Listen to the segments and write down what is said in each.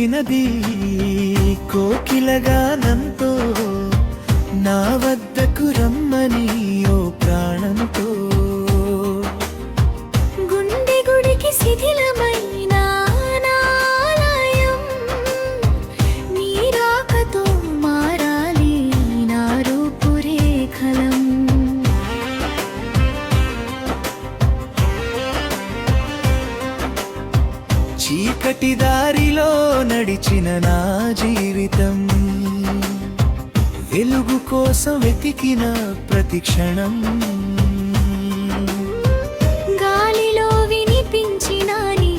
పిలిచినది కోకిలగానంతో నా వద్దకు రమ్మని ఓ ప్రాణంతో గుండె గుడికి శిథిలమైన నాలయం నీ రాకతో మారాలి నా రూపురేఖలం చీకటి దారిలో నడిచిన నా జీవితం వెలుగు కోసం వెతికిన ప్రతి క్షణం గాలిలో వినిపించిన నీ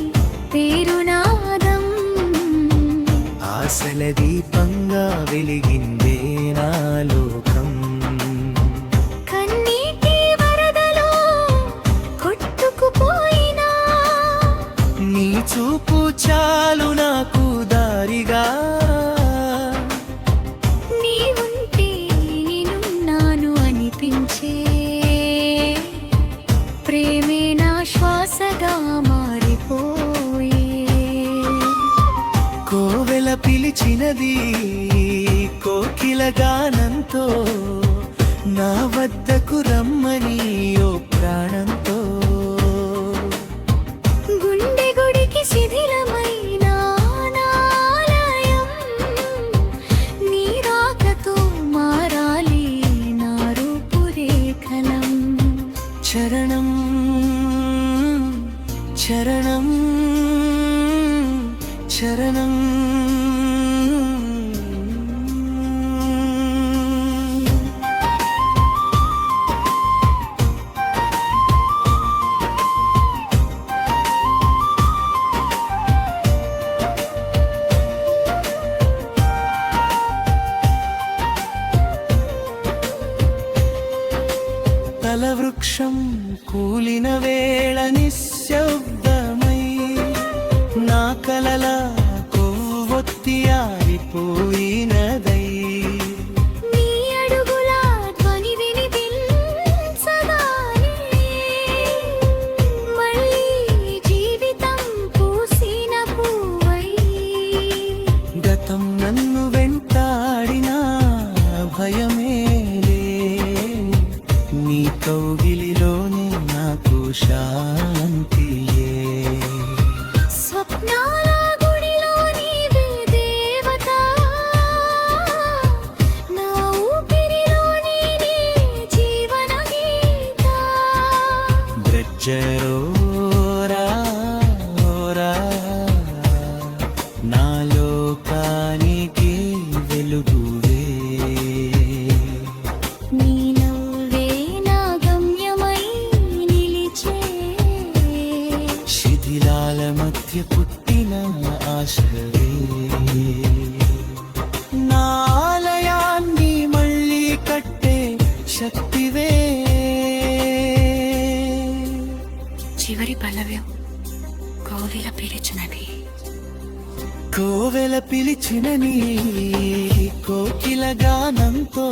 పేరునాదం ఆశల దీపంగా వెలిగిందే నా లోకం కన్నీటి వరదలో కొట్టుకుపోయినా నీ చూపు చాలు నాకు దారిగా నీ ఉంటే నేనున్నాను అనిపించే ప్రేమే నా శ్వాసగా మారిపోయే కోవెల పిలిచినది కోకిలగానంతో నా వద్దకు రమ్మని ఓ ప్రాణంతో గుండె గుడికి శిథిలమైన నాలయం నీ రాకతో మారాలి నా రూపురేఖలం చరణం చరణం చరణం తలవృక్షం కూలిన వేళ నిశ్శబ్దమై నా కలల కొవ్వొత్తి ఆరిపోయినదై నీ అడుగుల ధ్వని వినిపించగానే మళ్ళీ జీవితం పూసిన పువ్వై గతం నన్ను వెంటాడిన భయమేలే నీ కౌగిలిలోనే నాకు శాంతియే స్వప్నాల గుడిలో నీవే దేవత నా ఊపిరిలో నీనే జీవన గీత బ్రజ్జరోరా ఓరా నా లోకానికి వెలుగువే నీ నవ్వే నా గమ్యమై నిలిచే శిథిలాల మధ్య పుట్టిన ఆశవే నా ఆలయాన్ని మళ్ళీ కట్టే శక్తివే చివరి పల్లవ్యం కోవిల పిలిచినది కోవెల పిలిచిన నీ కోకిలగానంతో